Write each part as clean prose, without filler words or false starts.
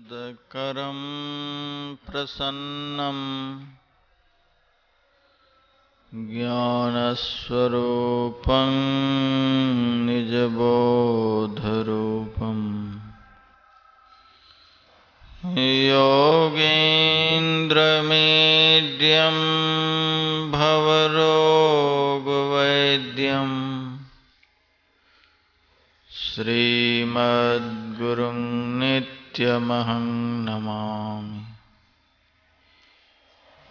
करं प्रसन्नं ज्ञानस्वरूपं निजबोधरूपं योगीन्द्रमीड्यं भवरोगवैद्यं श्रीमद्गुरुं नित्यमहं नमामि।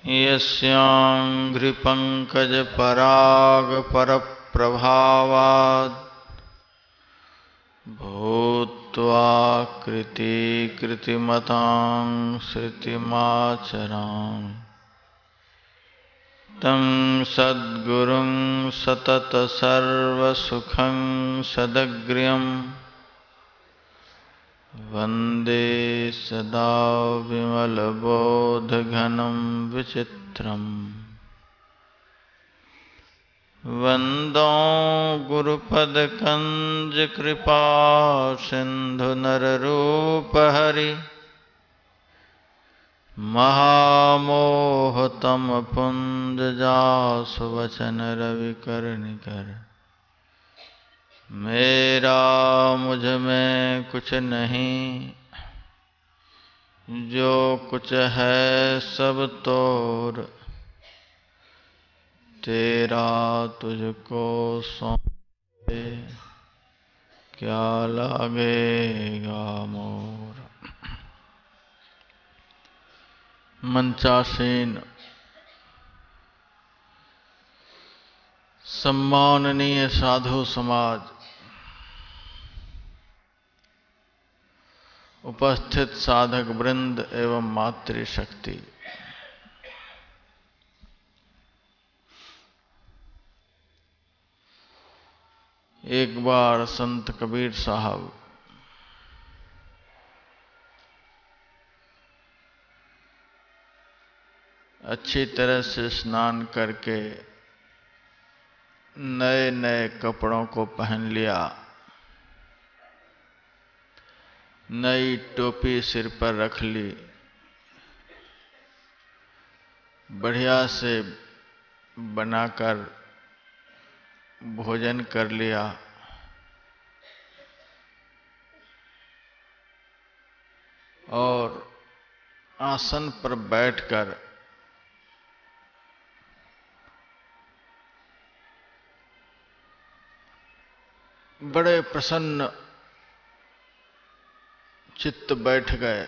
यस्याङ्घ्रिपङ्कजपरागपरप्रभावात् भूत्वा कृतिकृतिमतां श्रुतिमाचरामि तं सद्गुरुं सततसर्वसुखं सदग्र्यं वन्दे सदा विमलबोधघनं विचित्रम्। वन्दो गुरुपदकञ्जकृपासिन्धुनररूपहरि महामोहतमपुञ्जजासुवचनरविकर्णिकर। मेरा मुझ में कुछ नहीं, जो कुछ है सब तोर, तेरा तुझको सौंपे क्या लागेगा मोर। मंचासीन सम्माननीय साधु समाज, उपस्थित साधक वृंद एवं मातृशक्ति, एक बार संत कबीर साहब अच्छी तरह से स्नान करके नए नए कपड़ों को पहन लिया, नई टोपी सिर पर रख ली, बढ़िया से बनाकर भोजन कर लिया और आसन पर बैठकर बड़े प्रसन्न चित्त बैठ गए।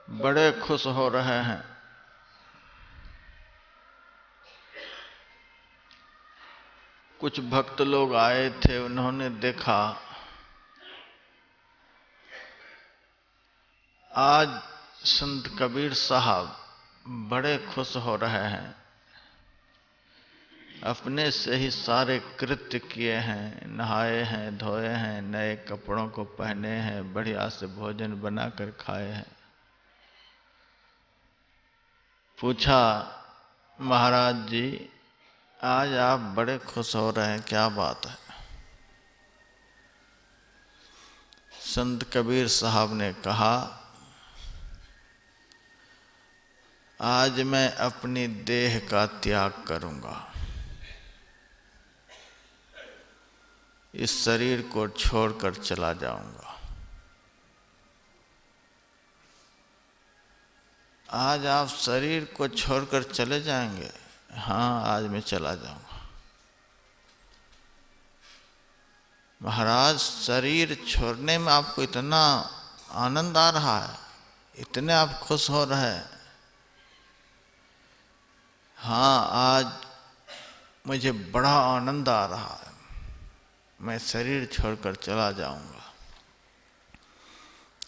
बड़े खुश हो रहे हैं। कुछ भक्त लोग आए थे, उन्होंने देखा आज संत कबीर साहब बड़े खुश हो रहे हैं, अपने से ही सारे कृत्य किए हैं, नहाए हैं, धोए हैं, नए कपड़ों को पहने हैं, बढ़िया से भोजन बनाकर खाए हैं। पूछा, महाराज जी आज आप बड़े खुश हो रहे हैं, क्या बात है? संत कबीर साहब ने कहा, आज मैं अपनी देह का त्याग करूंगा, इस शरीर को छोड़कर चला जाऊंगा। आज आप शरीर को छोड़कर चले जाएंगे? हाँ, आज मैं चला जाऊंगा। महाराज, शरीर छोड़ने में आपको इतना आनंद आ रहा है, इतने आप खुश हो रहे हैं? हाँ, आज मुझे बड़ा आनंद आ रहा है, मैं शरीर छोड़कर चला जाऊंगा।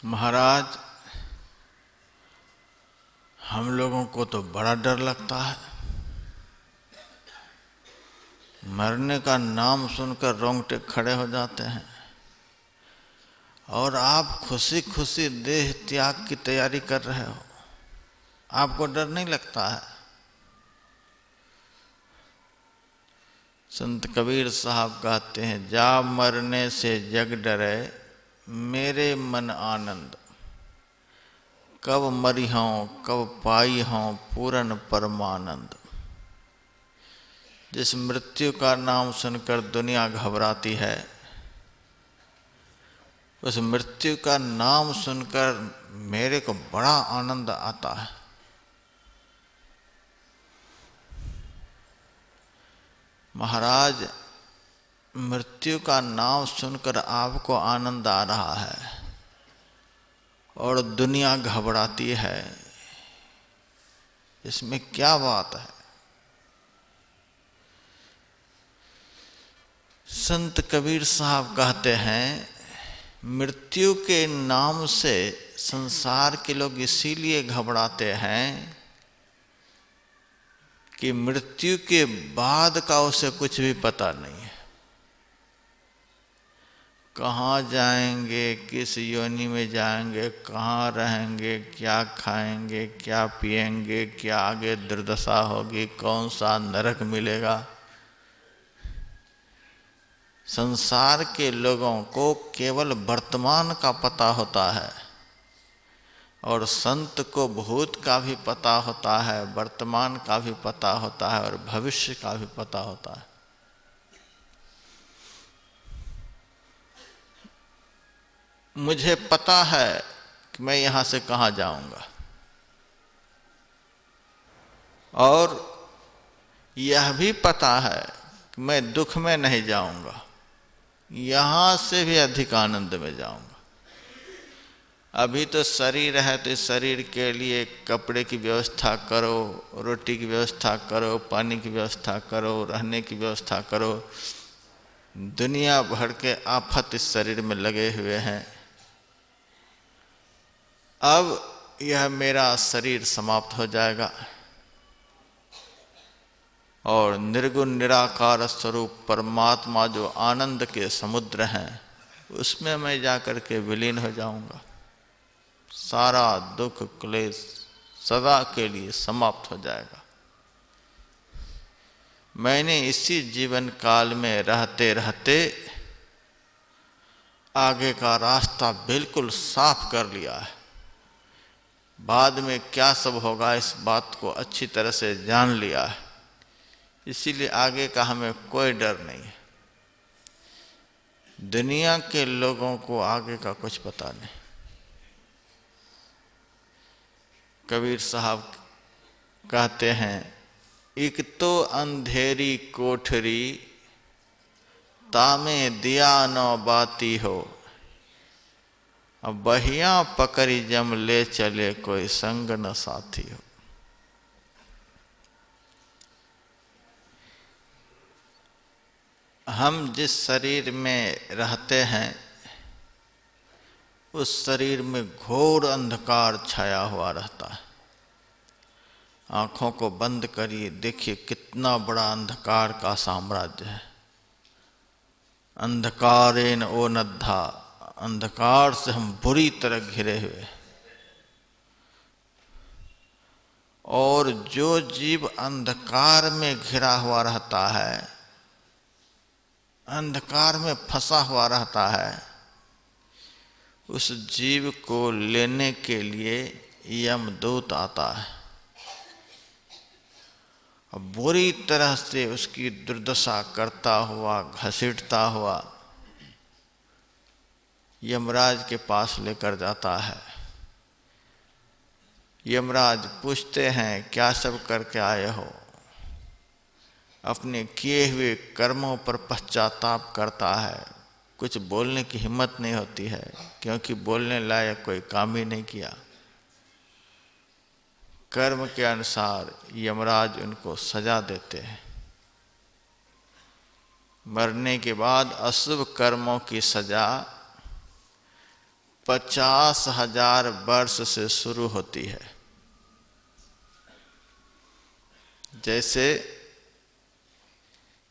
महाराज, हम लोगों को तो बड़ा डर लगता है, मरने का नाम सुनकर रोंगटे खड़े हो जाते हैं, और आप खुशी खुशी देह त्याग की तैयारी कर रहे हो, आपको डर नहीं लगता है? संत कबीर साहब कहते हैं, जा मरने से जग डरे मेरे मन आनंद, कब मरी हों कब पाई हों पूरन परमानंद। जिस मृत्यु का नाम सुनकर दुनिया घबराती है, उस मृत्यु का नाम सुनकर मेरे को बड़ा आनंद आता है। महाराज, मृत्यु का नाम सुनकर आपको आनंद आ रहा है और दुनिया घबराती है, इसमें क्या बात है? संत कबीर साहब कहते हैं, मृत्यु के नाम से संसार के लोग इसीलिए घबराते हैं कि मृत्यु के बाद का उसे कुछ भी पता नहीं है। कहाँ जाएंगे, किस योनि में जाएंगे, कहाँ रहेंगे, क्या खाएंगे, क्या पिएंगे, क्या आगे दुर्दशा होगी, कौन सा नरक मिलेगा। संसार के लोगों को केवल वर्तमान का पता होता है और संत को भूत का भी पता होता है, वर्तमान का भी पता होता है और भविष्य का भी पता होता है। मुझे पता है कि मैं यहां से कहां जाऊंगा और यह भी पता है कि मैं दुख में नहीं जाऊंगा, यहां से भी अधिक आनंद में जाऊंगा। अभी तो शरीर है तो इस शरीर के लिए कपड़े की व्यवस्था करो, रोटी की व्यवस्था करो, पानी की व्यवस्था करो, रहने की व्यवस्था करो। दुनिया भर के आफत इस शरीर में लगे हुए हैं। अब यह मेरा शरीर समाप्त हो जाएगा और निर्गुण निराकार स्वरूप परमात्मा जो आनंद के समुद्र हैं, उसमें मैं जाकर के विलीन हो जाऊंगा। सारा दुख क्लेश सदा के लिए समाप्त हो जाएगा। मैंने इसी जीवन काल में रहते रहते आगे का रास्ता बिल्कुल साफ कर लिया है। बाद में क्या सब होगा इस बात को अच्छी तरह से जान लिया है, इसीलिए आगे का हमें कोई डर नहीं है। दुनिया के लोगों को आगे का कुछ पता नहीं। कबीर साहब कहते हैं, एक तो अंधेरी कोठरी तामे दिया न बाती हो, अब बहिया पकड़ी जम ले चले कोई संग न साथी हो। हम जिस शरीर में रहते हैं उस शरीर में घोर अंधकार छाया हुआ रहता है। आंखों को बंद करिए, देखिए कितना बड़ा अंधकार का साम्राज्य है। अंधकारेन ओ नद्धा, अंधकार से हम बुरी तरह घिरे हुए। और जो जीव अंधकार में घिरा हुआ रहता है, अंधकार में फंसा हुआ रहता है, उस जीव को लेने के लिए यमदूत आता है और बुरी तरह से उसकी दुर्दशा करता हुआ, घसीटता हुआ यमराज के पास लेकर जाता है। यमराज पूछते हैं, क्या सब करके आए हो? अपने किए हुए कर्मों पर पश्चाताप करता है। कुछ बोलने की हिम्मत नहीं होती है, क्योंकि बोलने लायक कोई काम ही नहीं किया। कर्म के अनुसार यमराज उनको सजा देते हैं। मरने के बाद अशुभ कर्मों की सजा 50,000 वर्ष से शुरू होती है। जैसे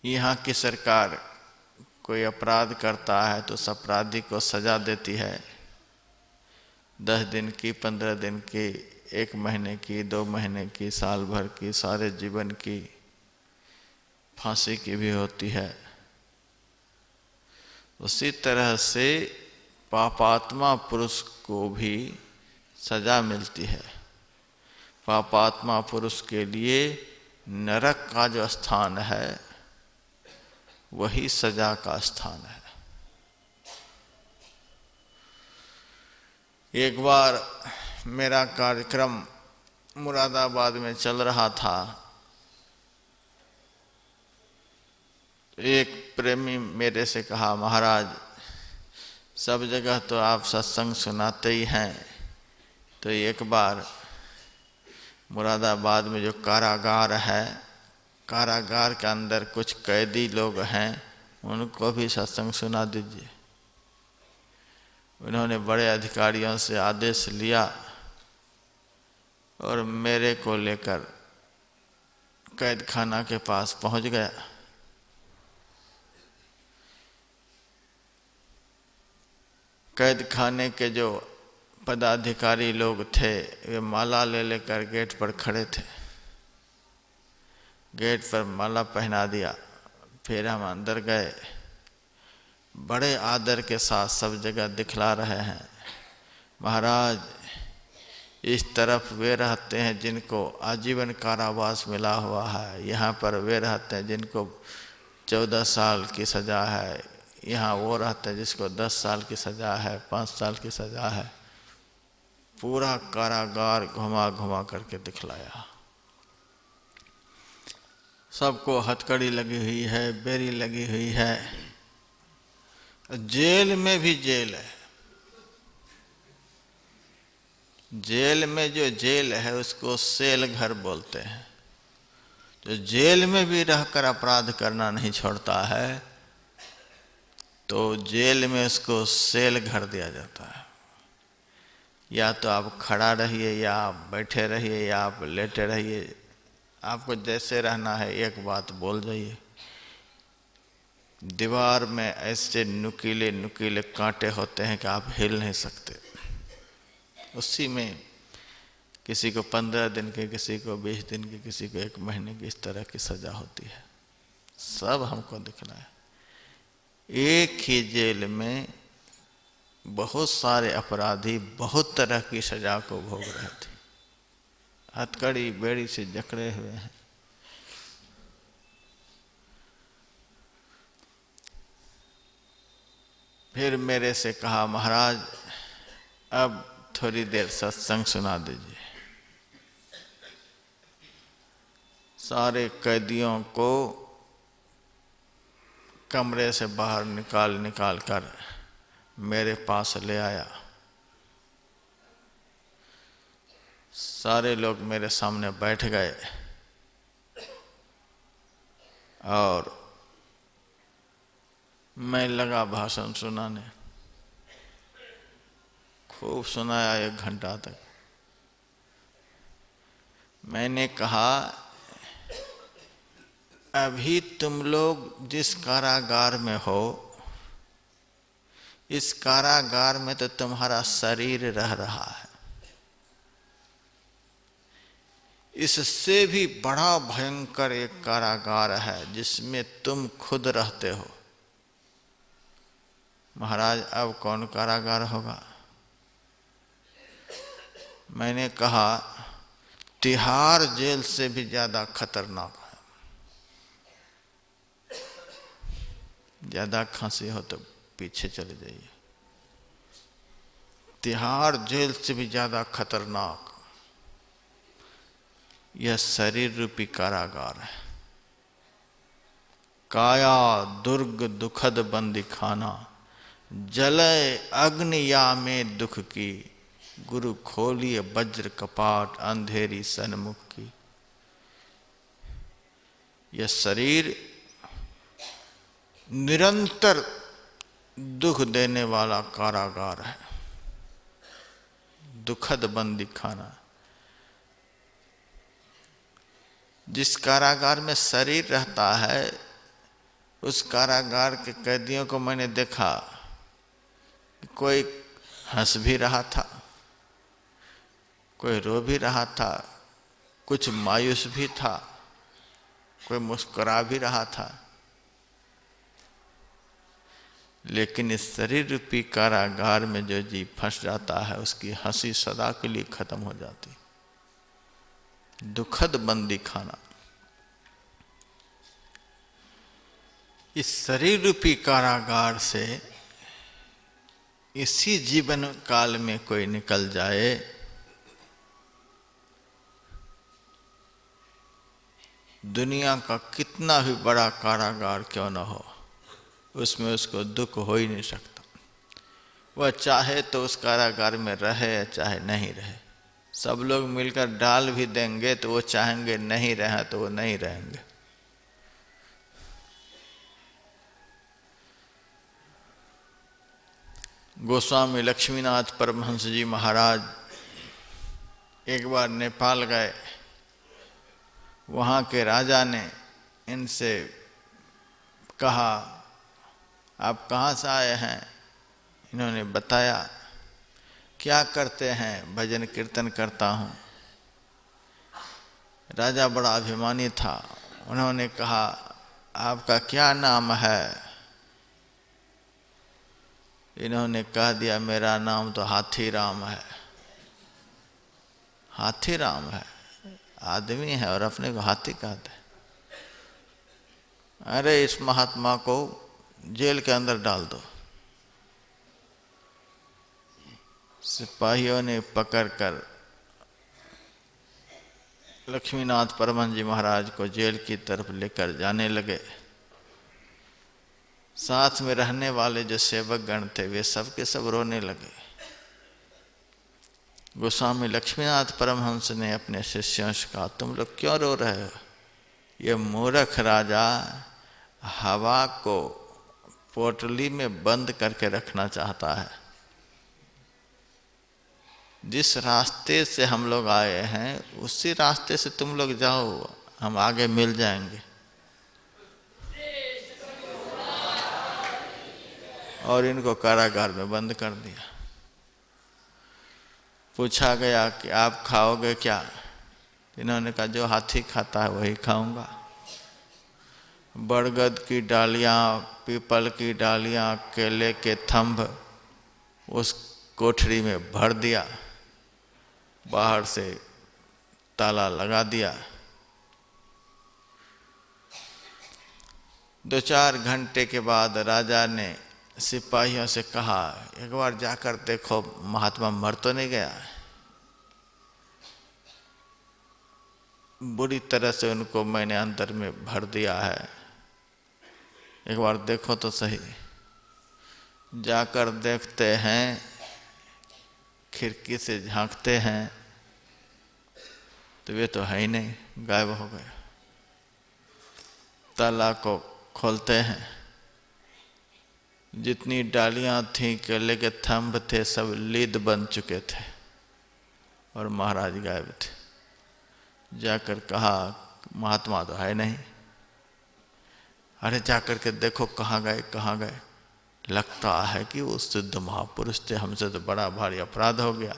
यहाँ की सरकार कोई अपराध करता है तो उस अपराधी को सजा देती है 10 दिन की, 15 दिन की, 1 महीने की, 2 महीने की, साल भर की, सारे जीवन की। फांसी की भी होती है। उसी तरह से पापात्मा पुरुष को भी सजा मिलती है। पापात्मा पुरुष के लिए नरक का जो स्थान है वही सजा का स्थान है। एक बार मेरा कार्यक्रम मुरादाबाद में चल रहा था। एक प्रेमी मेरे से कहा, महाराज सब जगह तो आप सत्संग सुनाते ही हैं, तो एक बार मुरादाबाद में जो कारागार है, कारागार के अंदर कुछ कैदी लोग हैं, उनको भी सत्संग सुना दीजिए। उन्होंने बड़े अधिकारियों से आदेश लिया और मेरे को लेकर कैद खाना के पास पहुंच गया। कैद खाने के जो पदाधिकारी लोग थे वे माला ले लेकर गेट पर खड़े थे। गेट पर माला पहना दिया, फिर हम अंदर गए। बड़े आदर के साथ सब जगह दिखला रहे हैं, महाराज इस तरफ वे रहते हैं जिनको आजीवन कारावास मिला हुआ है, यहाँ पर वे रहते हैं जिनको 14 साल की सज़ा है, यहाँ वो रहते हैं जिसको 10 साल की सज़ा है, 5 साल की सज़ा है। पूरा कारागार घुमा घुमा करके दिखलाया। सबको हथकड़ी लगी हुई है, बेरी लगी हुई है। जेल में भी जेल है। जेल में जो जेल है उसको सेल घर बोलते हैं। जो जेल में भी रहकर अपराध करना नहीं छोड़ता है तो जेल में उसको सेल घर दिया जाता है। या तो आप खड़ा रहिए, या आप बैठे रहिए, या आप लेटे रहिए, आपको जैसे रहना है एक बात बोल जाइए। दीवार में ऐसे नुकीले नुकीले कांटे होते हैं कि आप हिल नहीं सकते। उसी में किसी को 15 दिन के, किसी को 20 दिन की, किसी को 1 महीने की, इस तरह की सज़ा होती है। सब हमको दिखना है। एक ही जेल में बहुत सारे अपराधी बहुत तरह की सज़ा को भोग रहे थे। हथकड़ी बेड़ी से जकड़े हुए हैं। फिर मेरे से कहा, महाराज अब थोड़ी देर सत्संग सुना दीजिए। सारे कैदियों को कमरे से बाहर निकाल कर मेरे पास ले आया। सारे लोग मेरे सामने बैठ गए और मैं लगा भाषण सुनाने। खूब सुनाया 1 घंटा तक। मैंने कहा, अभी तुम लोग जिस कारागार में हो, इस कारागार में तो तुम्हारा शरीर रह रहा है। इससे भी बड़ा भयंकर एक कारागार है जिसमें तुम खुद रहते हो। महाराज अब कौन कारागार होगा? मैंने कहा, तिहाड़ जेल से भी ज्यादा खतरनाक है। ज्यादा खांसी हो तो पीछे चले जाइए। तिहाड़ जेल से भी ज्यादा खतरनाक यह शरीर रूपी कारागार है। काया दुर्ग दुखद बंदी खाना, जलय अग्निया में दुख की, गुरु खोलिए वज्र कपाट अंधेरी सन्मुख की। यह शरीर निरंतर दुख देने वाला कारागार है, दुखद बंदी खाना। जिस कारागार में शरीर रहता है उस कारागार के कैदियों को मैंने देखा, कोई हंस भी रहा था, कोई रो भी रहा था, कुछ मायूस भी था। कोई मुस्कुरा भी रहा था, लेकिन इस शरीर रूपी कारागार में जो जीव फंस जाता है उसकी हंसी सदा के लिए खत्म हो जाती। दुखद बंदी खाना। इस शरीर रूपी कारागार से इसी जीवन काल में कोई निकल जाए, दुनिया का कितना भी बड़ा कारागार क्यों न हो, उसमें उसको दुख हो ही नहीं सकता। वह चाहे तो उस कारागार में रहे चाहे नहीं रहे। सब लोग मिलकर डाल भी देंगे तो वो चाहेंगे नहीं रहे तो वो नहीं रहेंगे। गोस्वामी लक्ष्मीनाथ परमहंस जी महाराज एक बार नेपाल गए। वहाँ के राजा ने इनसे कहा, आप कहाँ से आए हैं? इन्होंने बताया, क्या करते हैं? भजन कीर्तन करता हूँ। राजा बड़ा अभिमानी था। उन्होंने कहा, आपका क्या नाम है? इन्होंने कह दिया, मेरा नाम तो हाथी राम है। हाथी राम है? आदमी है और अपने को हाथी कहते हैं? अरे इस महात्मा को जेल के अंदर डाल दो। सिपाहियों ने पकड़कर लक्ष्मीनाथ परमहंस जी महाराज को जेल की तरफ लेकर जाने लगे। साथ में रहने वाले जो सेवक गण थे वे सब के सब रोने लगे। गोस्वामी लक्ष्मीनाथ परमहंस ने अपने शिष्यों से कहा, तुम लोग क्यों रो रहे हो? ये मूर्ख राजा हवा को पोटली में बंद करके रखना चाहता है। जिस रास्ते से हम लोग आए हैं उसी रास्ते से तुम लोग जाओ, हम आगे मिल जाएंगे। और इनको कारागार में बंद कर दिया। पूछा गया कि आप खाओगे क्या? इन्होंने कहा, जो हाथी खाता है वही खाऊंगा। बरगद की डालियां, पीपल की डालियां, केले के थंभ उस कोठरी में भर दिया, बाहर से ताला लगा दिया। 2-4 घंटे के बाद राजा ने सिपाहियों से कहा, एक बार जाकर देखो महात्मा मर तो नहीं गया। बुरी तरह से उनको मैंने अंदर में भर दिया है, एक बार देखो तो सही। जाकर देखते हैं, खिड़की से झांकते हैं तो वे तो है ही नहीं, गायब हो गए। ताला को खोलते हैं, जितनी डालियां थीं, केले के थंभ थे, सब लीद बन चुके थे और महाराज गायब थे। जाकर कहा, महात्मा तो है नहीं। अरे जाकर के देखो कहाँ गए, कहाँ गए? लगता है कि वो सिद्ध महापुरुष थे, हमसे तो बड़ा भारी अपराध हो गया,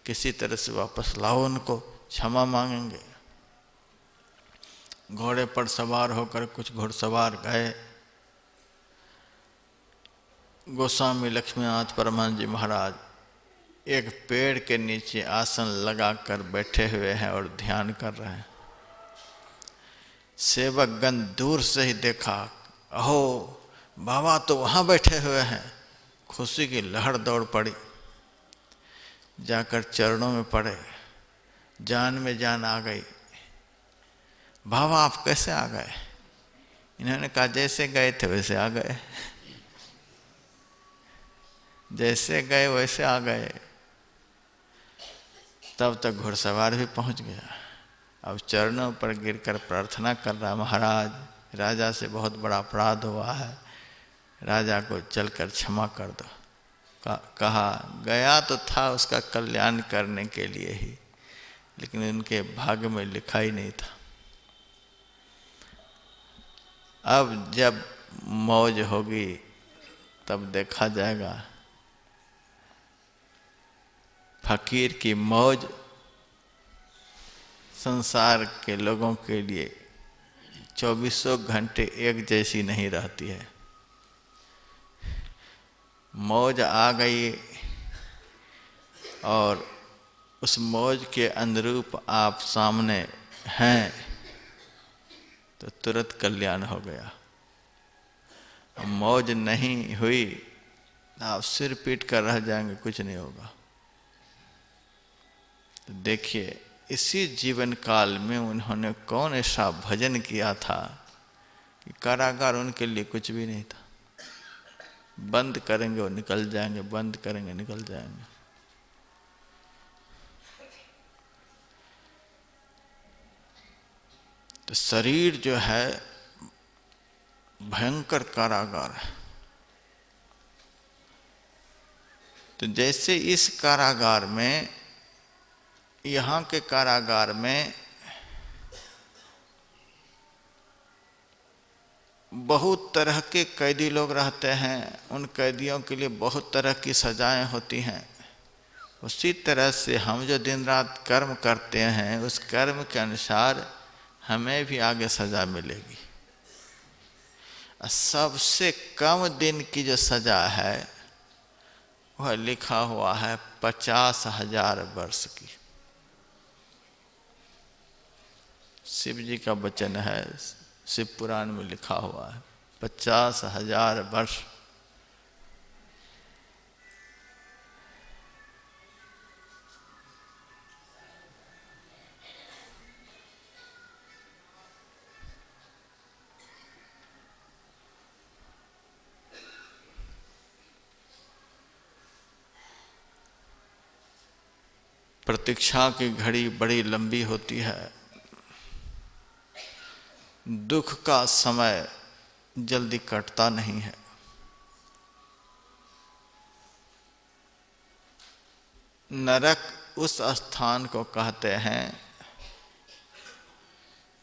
किसी तरह से वापस लाओ उनको, क्षमा मांगेंगे। घोड़े पर सवार होकर कुछ घुड़सवार गए। गोस्वामी लक्ष्मीनाथ परमहंस जी महाराज एक पेड़ के नीचे आसन लगाकर बैठे हुए हैं और ध्यान कर रहे हैं। सेवकगण दूर से ही देखा, अहो बाबा तो वहाँ बैठे हुए हैं। खुशी की लहर दौड़ पड़ी, जाकर चरणों में पड़े, जान में जान आ गई। बाबा आप कैसे आ गए? इन्होंने कहा, जैसे गए थे वैसे आ गए, जैसे गए वैसे आ गए। तब तक घुड़सवार भी पहुंच गया। अब चरणों पर गिरकर प्रार्थना कर रहा, महाराज राजा से बहुत बड़ा अपराध हुआ है, राजा को चलकर क्षमा कर दो। कहा, गया तो था उसका कल्याण करने के लिए ही, लेकिन उनके भाग्य में लिखा ही नहीं था। अब जब मौज होगी तब देखा जाएगा। फकीर की मौज संसार के लोगों के लिए 24 घंटे एक जैसी नहीं रहती है। मौज आ गई और उस मौज के अनुरूप आप सामने हैं तो तुरंत कल्याण हो गया। मौज नहीं हुई आप सिर पीट कर रह जाएंगे, कुछ नहीं होगा। तो देखिए इसी जीवन काल में उन्होंने कौन ऐसा भजन किया था कि कारागार उनके लिए कुछ भी नहीं था। बंद करेंगे और निकल जाएंगे, बंद करेंगे निकल जाएंगे। तो शरीर जो है भयंकर कारागार है। तो जैसे इस कारागार में, यहाँ के कारागार में बहुत तरह के कैदी लोग रहते हैं, उन कैदियों के लिए बहुत तरह की सजाएं होती हैं। उसी तरह से हम जो दिन रात कर्म करते हैं उस कर्म के अनुसार हमें भी आगे सजा मिलेगी। सबसे कम दिन की जो सजा है वह लिखा हुआ है 50,000 वर्ष की। शिव जी का वचन है, शिव पुराण में लिखा हुआ है 50,000 वर्ष। प्रतीक्षा की घड़ी बड़ी लंबी होती है। दुख का समय जल्दी कटता नहीं है। नरक उस स्थान को कहते हैं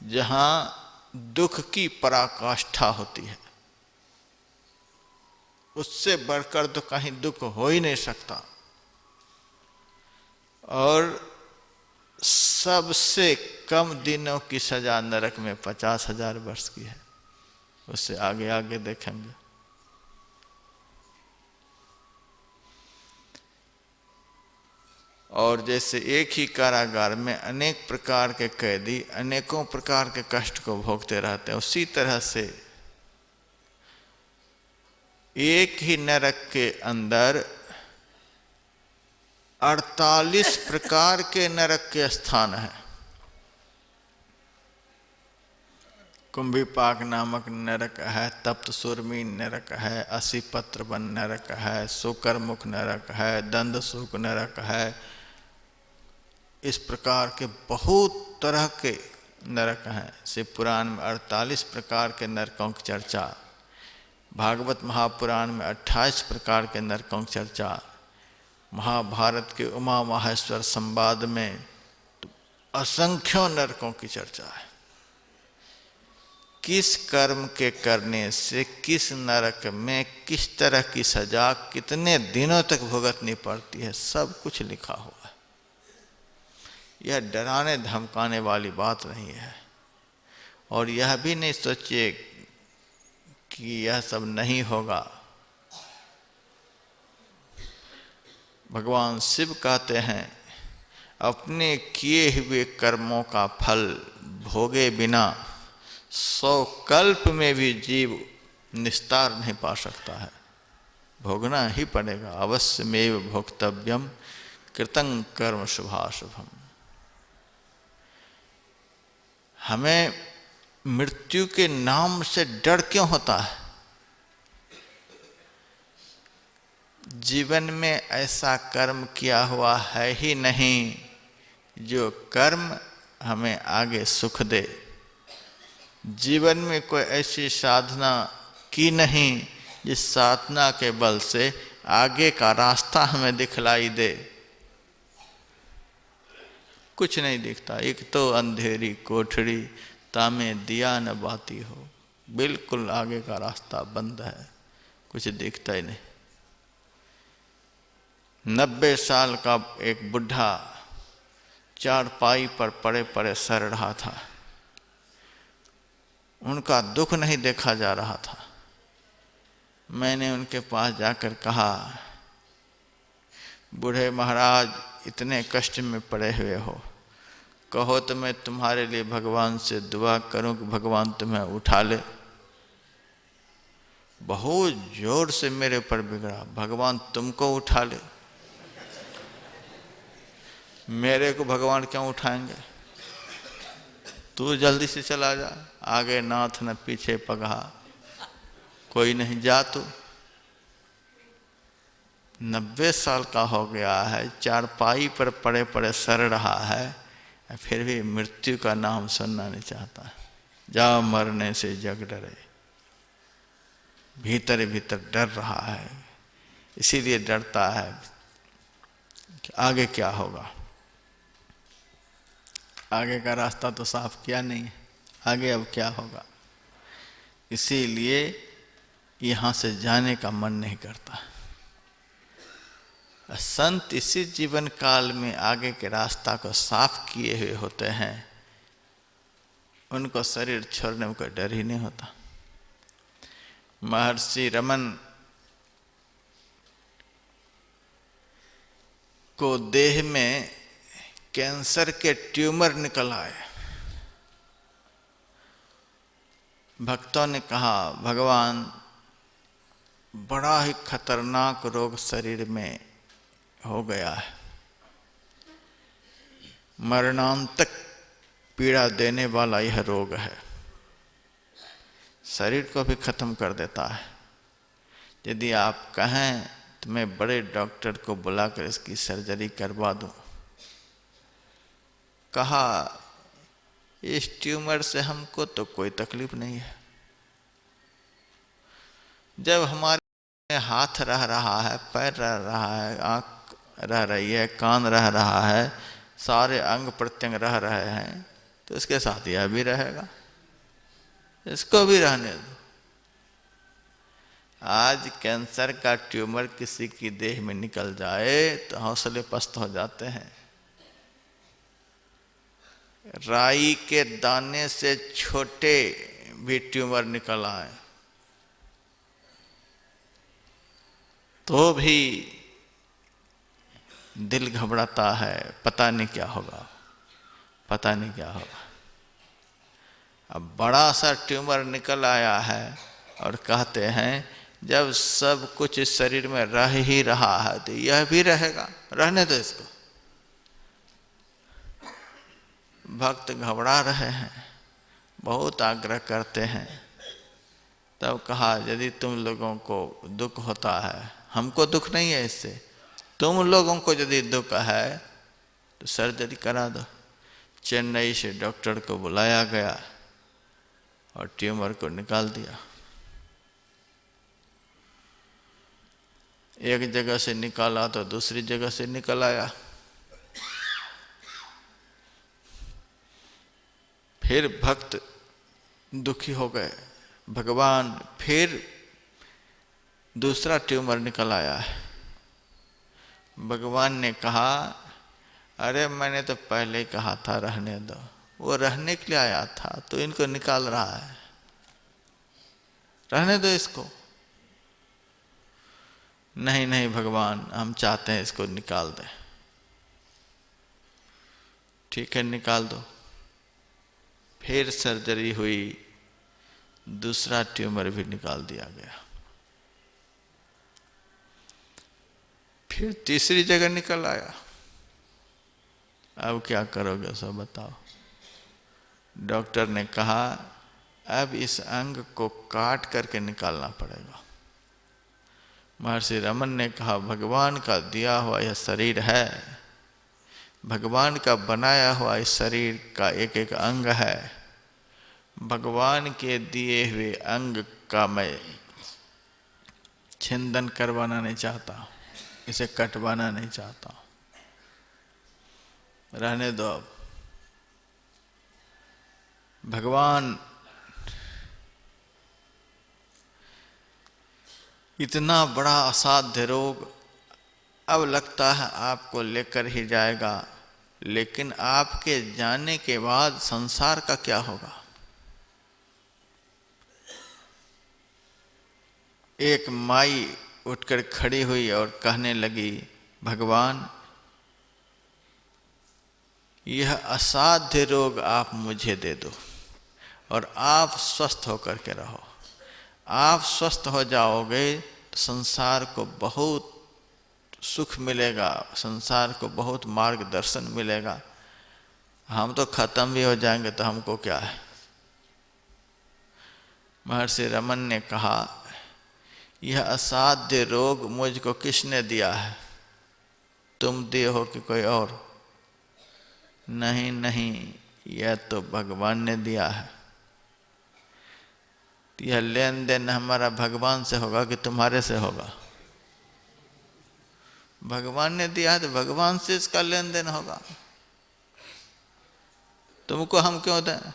जहां दुख की पराकाष्ठा होती है। उससे बढ़कर तो कहीं दुख हो ही नहीं सकता। और सबसे कम दिनों की सजा नरक में 50,000 वर्ष की है। उससे आगे आगे देखेंगे। और जैसे एक ही कारागार में अनेक प्रकार के कैदी अनेकों प्रकार के कष्ट को भोगते रहते हैं, उसी तरह से एक ही नरक के अंदर 48 प्रकार के नरक के स्थान हैं। कुंभीपाक नामक नरक है, तप्त सुरमी नरक है, असीपत्र वन नरक है, शुकरमुख नरक है, दंदसूक नरक है। इस प्रकार के बहुत तरह के नरक हैं। शिव पुराण में 48 प्रकार के नरकों की चर्चा, भागवत महापुराण में 28 प्रकार के नरकों की चर्चा, महाभारत के उमा माहेश्वर संवाद में तो असंख्यों नरकों की चर्चा है। किस कर्म के करने से किस नरक में किस तरह की सजा कितने दिनों तक भुगतनी पड़ती है, सब कुछ लिखा हुआ है। यह डराने धमकाने वाली बात नहीं है। और यह भी नहीं सोचिए कि यह सब नहीं होगा। भगवान शिव कहते हैं अपने किए हुए कर्मों का फल भोगे बिना 100 कल्प में भी जीव निस्तार नहीं पा सकता है। भोगना ही पड़ेगा। अवश्यमेव भोक्तव्यम कृतं कर्म शुभाशुभम। हमें मृत्यु के नाम से डर क्यों होता है? जीवन में ऐसा कर्म किया हुआ है ही नहीं जो कर्म हमें आगे सुख दे। जीवन में कोई ऐसी साधना की नहीं जिस साधना के बल से आगे का रास्ता हमें दिखलाई दे। कुछ नहीं दिखता। एक तो अंधेरी कोठरी तामे दिया न बाती हो। बिल्कुल आगे का रास्ता बंद है, कुछ दिखता ही नहीं। 90 साल का एक बुढ़ा चारपाई पर पड़े पड़े सड़ रहा था। उनका दुख नहीं देखा जा रहा था। मैंने उनके पास जाकर कहा, बूढ़े महाराज इतने कष्ट में पड़े हुए हो, कहो तो मैं तुम्हारे लिए भगवान से दुआ करूं कि भगवान तुम्हें उठा ले। बहुत जोर से मेरे ऊपर बिगड़ा, भगवान तुमको उठा ले। मेरे को भगवान क्यों उठाएंगे, तू जल्दी से चला जा, आगे नाथ न पीछे पगहा, कोई नहीं जा तू। 90 साल का हो गया है, चारपाई पर पड़े पड़े सड़ रहा है, फिर भी मृत्यु का नाम सुनना नहीं चाहता। जा मरने से जग डरे, भीतर भीतर डर रहा है, इसीलिए डरता है कि आगे क्या होगा। आगे का रास्ता तो साफ किया नहीं है, आगे अब क्या होगा, इसीलिए यहाँ से जाने का मन नहीं करता। संत इसी जीवन काल में आगे के रास्ता को साफ किए हुए होते हैं, उनको शरीर छोड़ने में कोई डर ही नहीं होता। महर्षि रमन को देह में कैंसर के ट्यूमर निकल आए। भक्तों ने कहा, भगवान बड़ा ही खतरनाक रोग शरीर में हो गया है, मरणांतक पीड़ा देने वाला यह रोग है, शरीर को भी खत्म कर देता है। यदि आप कहें तो मैं बड़े डॉक्टर को बुलाकर इसकी सर्जरी करवा दूं। कहा, इस ट्यूमर से हमको तो कोई तकलीफ नहीं है, जब हमारे हाथ रह रहा है, पैर रह रहा है, आंख रह रही है, कान रह रहा है, सारे अंग प्रत्यंग रह रहे हैं, तो इसके साथ यह भी रहेगा, इसको भी रहने दो। आज कैंसर का ट्यूमर किसी की देह में निकल जाए तो हौसले पस्त हो जाते हैं। राई के दाने से छोटे भी ट्यूमर निकल आए तो भी दिल घबराता है, पता नहीं क्या होगा, पता नहीं क्या होगा। अब बड़ा सा ट्यूमर निकल आया है और कहते हैं जब सब कुछ इस शरीर में रह ही रहा है तो यह भी रहेगा, रहने दो इसको। भक्त घबरा रहे हैं, बहुत आग्रह करते हैं। तब कहा, यदि तुम लोगों को दुख होता है, हमको दुख नहीं है इससे, तुम लोगों को यदि दुख है तो सर्जरी करा दो। चेन्नई से डॉक्टर को बुलाया गया और ट्यूमर को निकाल दिया। एक जगह से निकाला तो दूसरी जगह से निकल आया। फिर भक्त दुखी हो गए, भगवान फिर दूसरा ट्यूमर निकल आया है। भगवान ने कहा, अरे मैंने तो पहले ही कहा था रहने दो, वो रहने के लिए आया था तो इनको निकाल रहा है, रहने दो इसको। नहीं नहीं भगवान, हम चाहते हैं इसको निकाल दें। ठीक है, निकाल दो। फिर सर्जरी हुई, दूसरा ट्यूमर भी निकाल दिया गया। फिर तीसरी जगह निकल आया। अब क्या करोगे सब बताओ। डॉक्टर ने कहा, अब इस अंग को काट करके निकालना पड़ेगा। महर्षि रमन ने कहा, भगवान का दिया हुआ यह शरीर है, भगवान का बनाया हुआ इस शरीर का एक एक अंग है, भगवान के दिए हुए अंग का मैं छिंदन करवाना नहीं चाहता, इसे कटवाना नहीं चाहता, रहने दो। अब भगवान इतना बड़ा असाध्य रोग अब लगता है आपको लेकर ही जाएगा, लेकिन आपके जाने के बाद संसार का क्या होगा। एक माई उठकर खड़ी हुई और कहने लगी, भगवान, यह असाध्य रोग आप मुझे दे दो और आप स्वस्थ होकर के रहो। आप स्वस्थ हो जाओगे तो संसार को बहुत सुख मिलेगा, संसार को बहुत मार्गदर्शन मिलेगा। हम तो खत्म भी हो जाएंगे तो हमको क्या है। महर्षि रमन ने कहा, यह असाध्य रोग मुझको किसने दिया है? तुम दिए हो कि कोई और? नहीं नहीं, यह तो भगवान ने दिया है। यह लेन देन हमारा भगवान से होगा कि तुम्हारे से होगा? भगवान ने दिया है तो भगवान से इसका लेन देन होगा। तुमको हम क्यों दें?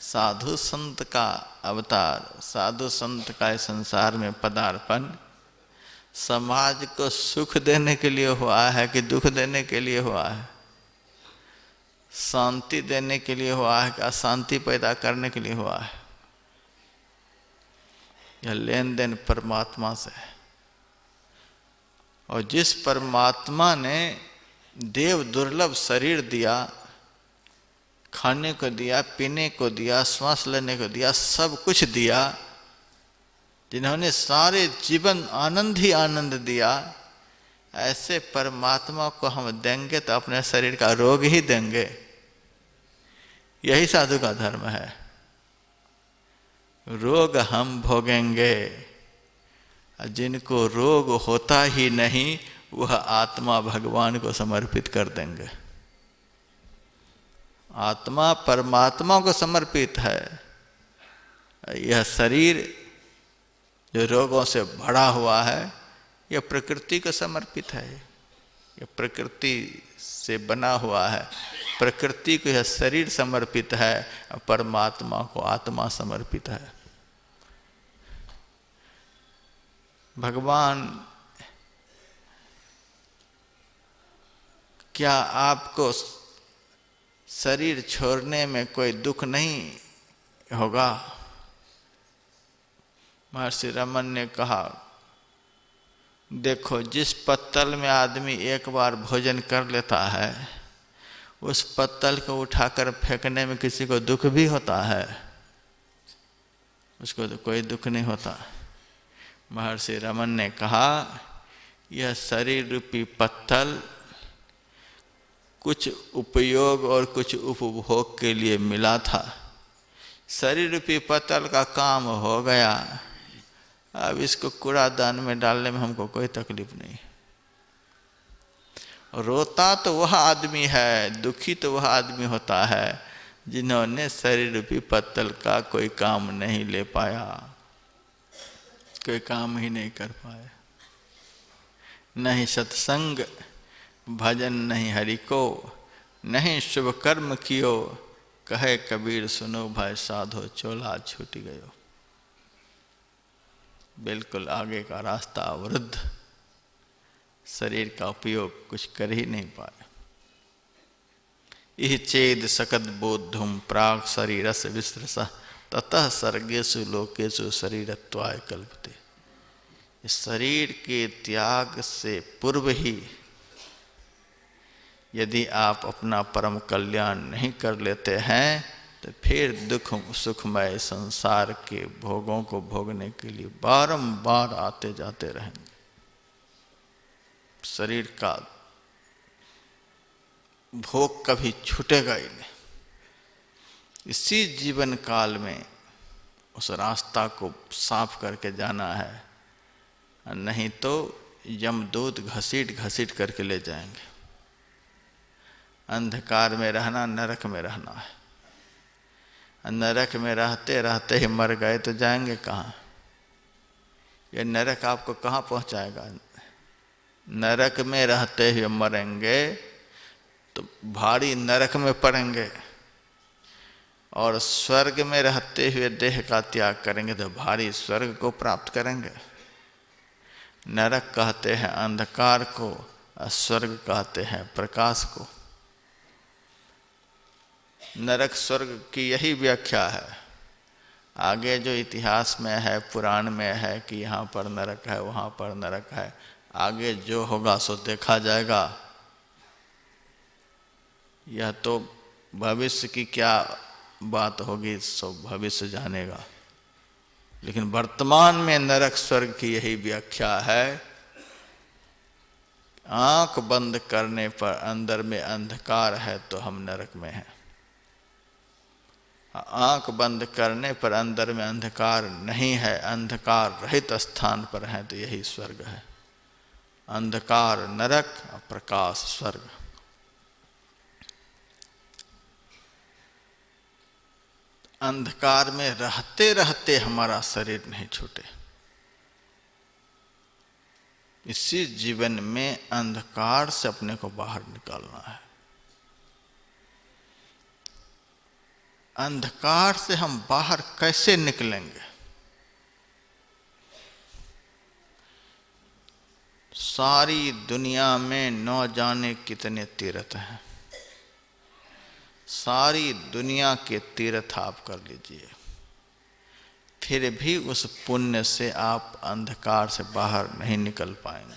साधु संत का अवतार, साधु संत का संसार में पदार्पण समाज को सुख देने के लिए हुआ है कि दुख देने के लिए हुआ है? शांति देने के लिए हुआ है कि अशांति पैदा करने के लिए हुआ है? यह लेन देन परमात्मा से है। और जिस परमात्मा ने देव दुर्लभ शरीर दिया, खाने को दिया, पीने को दिया, श्वास लेने को दिया, सब कुछ दिया, जिन्होंने सारे जीवन आनंद ही आनंद दिया, ऐसे परमात्मा को हम देंगे तो अपने शरीर का रोग ही देंगे। यही साधु का धर्म है। रोग हम भोगेंगे। जिनको रोग होता ही नहीं वह आत्मा भगवान को समर्पित कर देंगे। आत्मा परमात्मा को समर्पित है। यह शरीर जो रोगों से भरा हुआ है यह प्रकृति को समर्पित है। यह प्रकृति से बना हुआ है। प्रकृति को यह शरीर समर्पित है, परमात्मा को आत्मा समर्पित है। भगवान, क्या आपको शरीर छोड़ने में कोई दुख नहीं होगा? महर्षि रमन ने कहा, देखो, जिस पत्तल में आदमी एक बार भोजन कर लेता है उस पत्तल को उठाकर फेंकने में किसी को दुख भी होता है? उसको तो कोई दुख नहीं होता। महर्षि रमन ने कहा, यह शरीर रूपी पत्तल कुछ उपयोग और कुछ उपभोग के लिए मिला था। शरीर रूपी पत्तल का काम हो गया, अब इसको कूड़ादान में डालने में हमको कोई तकलीफ नहीं। रोता तो वह आदमी है, दुखी तो वह आदमी होता है जिन्होंने शरीर रूपी पत्तल का कोई काम नहीं ले पाया, कोई काम ही नहीं कर पाए। नहीं सत्संग भजन नहीं हरि को, नहीं शुभ कर्म कियो, कहे कबीर सुनो भाई साधो चोला छूट गयो। बिल्कुल आगे का रास्ता अवरुद्ध, शरीर का उपयोग कुछ कर ही नहीं पाए। इह चेद सकद बोधुम प्राग शरीरस विस्रस ततः सर्गेषु लोकेषु शरीरत्वाय कल्पते। इस शरीर के त्याग से पूर्व ही यदि आप अपना परम कल्याण नहीं कर लेते हैं तो फिर दुख सुखमय संसार के भोगों को भोगने के लिए बारंबार आते जाते रहेंगे। शरीर का भोग कभी छूटेगा ही नहीं। इसी जीवन काल में उस रास्ता को साफ करके जाना है, नहीं तो यमदूत घसीट घसीट करके ले जाएंगे। अंधकार में रहना नरक में रहना है। नरक में रहते रहते ही मर गए तो जाएंगे कहाँ? ये नरक आपको कहाँ पहुँचाएगा? नरक में रहते हुए मरेंगे तो भारी नरक में पड़ेंगे, और स्वर्ग में रहते हुए देह का त्याग करेंगे तो भारी स्वर्ग को प्राप्त करेंगे। नरक कहते हैं अंधकार को, और स्वर्ग कहते हैं प्रकाश को। नरक स्वर्ग की यही व्याख्या है। आगे जो इतिहास में है, पुराण में है कि यहाँ पर नरक है, वहाँ पर नरक है, आगे जो होगा सो देखा जाएगा। यह तो भविष्य की क्या बात होगी सो भविष्य जानेगा। लेकिन वर्तमान में नरक स्वर्ग की यही व्याख्या है। आंख बंद करने पर अंदर में अंधकार है तो हम नरक में हैं। आंख बंद करने पर अंदर में अंधकार नहीं है, अंधकार रहित स्थान पर है तो यही स्वर्ग है। अंधकार नरक और प्रकाश स्वर्ग। अंधकार में रहते रहते हमारा शरीर नहीं छूटे। इसी जीवन में अंधकार से अपने को बाहर निकालना है। अंधकार से हम बाहर कैसे निकलेंगे? सारी दुनिया में न जाने कितने तीर्थ हैं। सारी दुनिया के तीर्थ आप कर लीजिए, फिर भी उस पुण्य से आप अंधकार से बाहर नहीं निकल पाएंगे।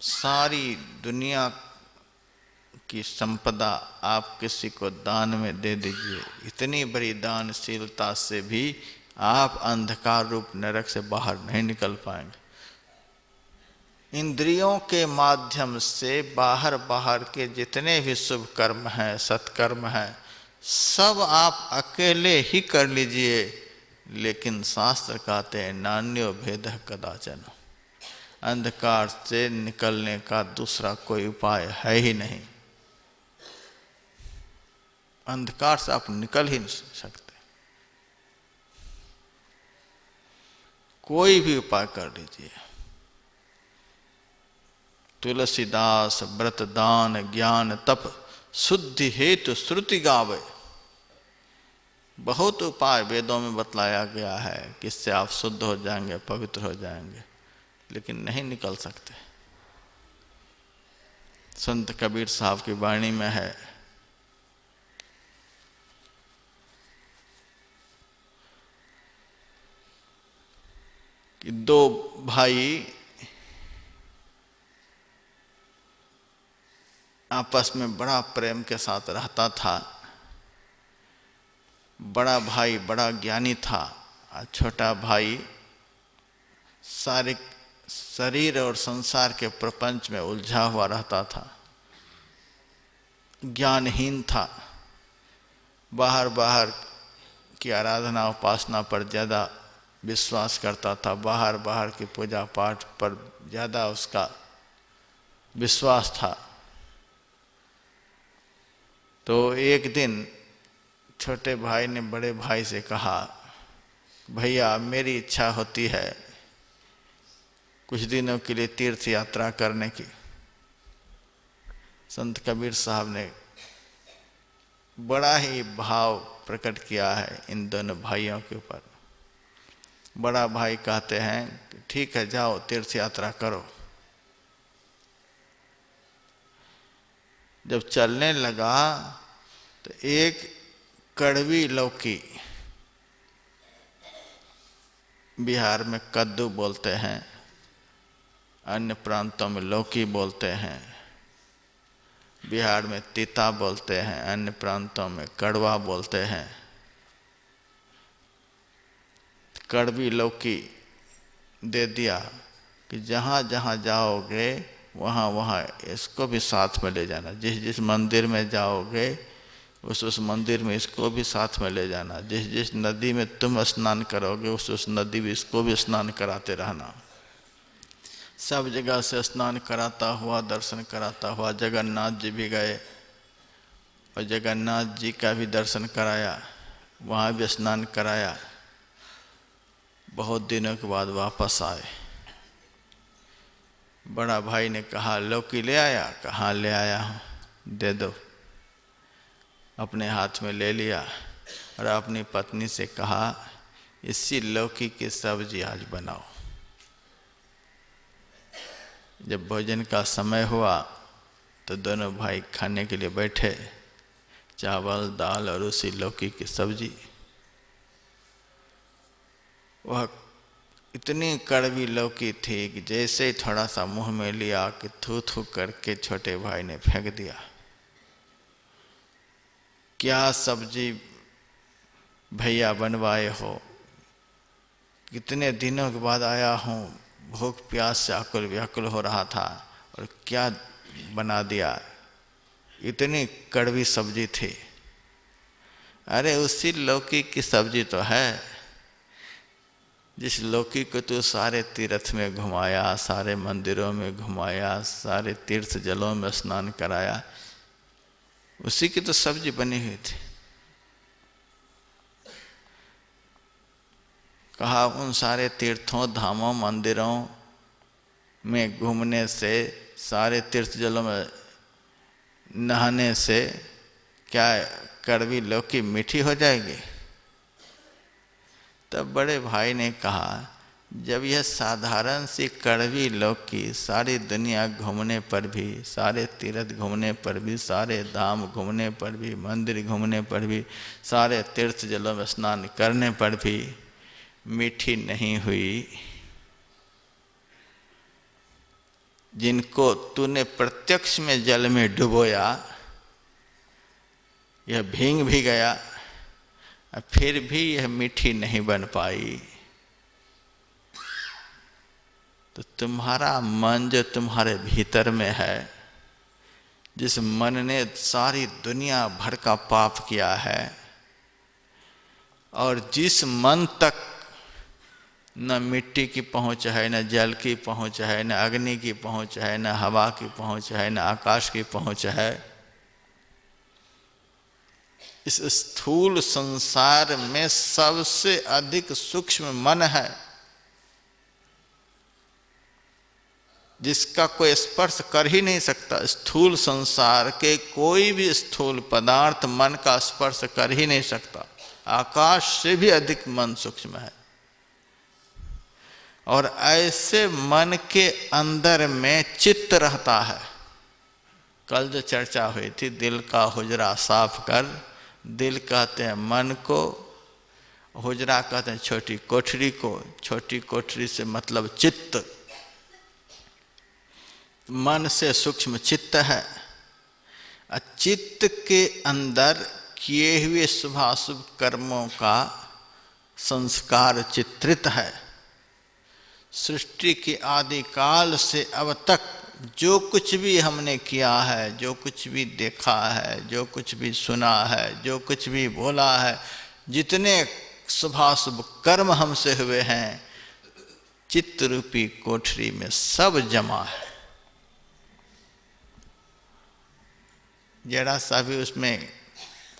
सारी दुनिया की संपदा आप किसी को दान में दे दीजिए, इतनी बड़ी दानशीलता से भी आप अंधकार रूप नरक से बाहर नहीं निकल पाएंगे। इंद्रियों के माध्यम से बाहर बाहर के जितने भी शुभ कर्म हैं, सत्कर्म हैं, सब आप अकेले ही कर लीजिए। लेकिन शास्त्र कहते हैं नान्यो भेदः कदाचन, अंधकार से निकलने का दूसरा कोई उपाय है ही नहीं। अंधकार से आप निकल ही नहीं सकते। कोई भी उपाय कर लीजिए। तुलसीदास व्रत दान ज्ञान तप शुद्धि हेतु श्रुति गावे। बहुत उपाय वेदों में बतलाया गया है कि इससे आप शुद्ध हो जाएंगे, पवित्र हो जाएंगे, लेकिन नहीं निकल सकते। संत कबीर साहब की वाणी में है कि दो भाई आपस में बड़ा प्रेम के साथ रहता था। बड़ा भाई बड़ा ज्ञानी था और छोटा भाई सारे शरीर और संसार के प्रपंच में उलझा हुआ रहता था, ज्ञानहीन था। बाहर बाहर की आराधना उपासना पर ज़्यादा विश्वास करता था, बाहर बाहर की पूजा पाठ पर ज़्यादा उसका विश्वास था। तो एक दिन छोटे भाई ने बड़े भाई से कहा, भैया मेरी इच्छा होती है कुछ दिनों के लिए तीर्थ यात्रा करने की। संत कबीर साहब ने बड़ा ही भाव प्रकट किया है इन दोनों भाइयों के ऊपर। बड़ा भाई कहते हैं कि ठीक है जाओ तीर्थ यात्रा करो। जब चलने लगा तो एक कड़वी लौकी, बिहार में कद्दू बोलते हैं, अन्य प्रांतों में लौकी बोलते हैं, बिहार में तीता बोलते हैं, अन्य प्रांतों में कड़वा बोलते हैं। कड़वी लौकी दे दिया कि जहाँ जहाँ जाओगे वहाँ वहाँ इसको भी साथ में ले जाना। जिस जिस मंदिर में जाओगे उस मंदिर में इसको भी साथ में ले जाना। जिस जिस नदी में तुम स्नान करोगे उस नदी में इसको भी स्नान कराते रहना। सब जगह से स्नान कराता हुआ, दर्शन कराता हुआ जगन्नाथ जी भी गए और जगन्नाथ जी का भी दर्शन कराया, वहाँ भी स्नान कराया। बहुत दिनों के बाद वापस आए। बड़ा भाई ने कहा लौकी ले आया? कहाँ ले आया हूँ, दे दो। अपने हाथ में ले लिया और अपनी पत्नी से कहा इसी लौकी की सब्जी आज बनाओ। जब भोजन का समय हुआ तो दोनों भाई खाने के लिए बैठे, चावल दाल और उसी लौकी की सब्जी। वह इतनी कड़वी लौकी थी कि जैसे ही थोड़ा सा मुंह में लिया कि थू थू करके छोटे भाई ने फेंक दिया। क्या सब्जी भैया बनवाए हो, कितने दिनों के बाद आया हूँ, भूख प्यास से आकुल व्याकुल हो रहा था और क्या बना दिया, इतनी कड़वी सब्जी थी। अरे उसी लौकी की सब्जी तो है जिस लौकी को तू सारे तीर्थ में घुमाया, सारे मंदिरों में घुमाया, सारे तीर्थ जलों में स्नान कराया, उसी की तो सब्जी बनी हुई थी। कहा उन सारे तीर्थों धामों मंदिरों में घूमने से, सारे तीर्थ जलों में नहाने से क्या कड़वी लौकी मीठी हो जाएगी? तब बड़े भाई ने कहा, जब यह साधारण सी कड़वी लौकी सारी दुनिया घूमने पर भी, सारे तीर्थ घूमने पर भी, सारे धाम घूमने पर भी, मंदिर घूमने पर भी, सारे तीर्थ जलों में स्नान करने पर भी मीठी नहीं हुई, जिनको तूने प्रत्यक्ष में जल में डुबोया, यह भींग भी गया, फिर भी यह मीठी नहीं बन पाई। तो तुम्हारा मन जो तुम्हारे भीतर में है, जिस मन ने सारी दुनिया भर का पाप किया है, और जिस मन तक न मिट्टी की पहुंच है, न जल की पहुंच है, न अग्नि की पहुंच है, न हवा की पहुंच है, न आकाश की पहुंच है, इस स्थूल संसार में सबसे अधिक सूक्ष्म मन है, जिसका कोई स्पर्श कर ही नहीं सकता। स्थूल संसार के कोई भी स्थूल पदार्थ मन का स्पर्श कर ही नहीं सकता। आकाश से भी अधिक मन सूक्ष्म है। और ऐसे मन के अंदर में चित्त रहता है। कल जो चर्चा हुई थी, दिल का हुजरा साफ कर, दिल कहते हैं मन को, हुजरा कहते हैं छोटी कोठरी को। छोटी कोठरी से मतलब चित्त, मन से सूक्ष्म चित्त है। चित्त के अंदर किए हुए शुभाशुभ कर्मों का संस्कार चित्रित है। सृष्टि के आदि काल से अब तक जो कुछ भी हमने किया है, जो कुछ भी देखा है, जो कुछ भी सुना है, जो कुछ भी बोला है, जितने शुभाशुभ कर्म हमसे हुए हैं, चित्त रूपी कोठरी में सब जमा है। जरा सा भी उसमें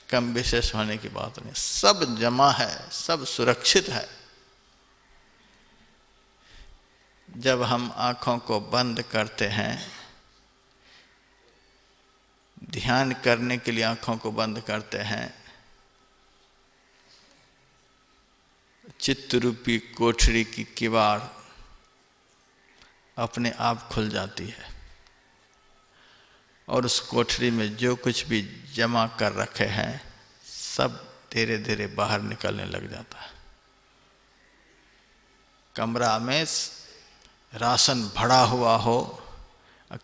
कम विशेष होने की बात नहीं, सब जमा है, सब सुरक्षित है। जब हम आँखों को बंद करते हैं, ध्यान करने के लिए आँखों को बंद करते हैं, चित्त रूपी कोठरी की किवाड़ अपने आप खुल जाती है और उस कोठरी में जो कुछ भी जमा कर रखे हैं सब धीरे धीरे बाहर निकलने लग जाता है। कमरा में राशन भरा हुआ हो,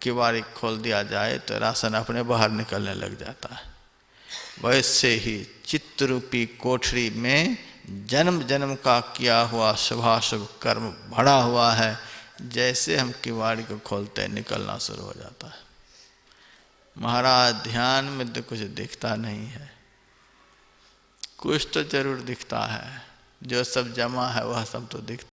किवाड़ी खोल दिया जाए तो राशन अपने बाहर निकलने लग जाता है। वैसे ही चित्त रूपी कोठरी में जन्म जन्म का किया हुआ शुभाशुभ कर्म भरा हुआ है। जैसे हम किवाड़ी को खोलते हैं निकलना शुरू हो जाता है। महाराज ध्यान में तो कुछ दिखता नहीं है, कुछ तो जरूर दिखता है, जो सब जमा है वह सब तो दिखता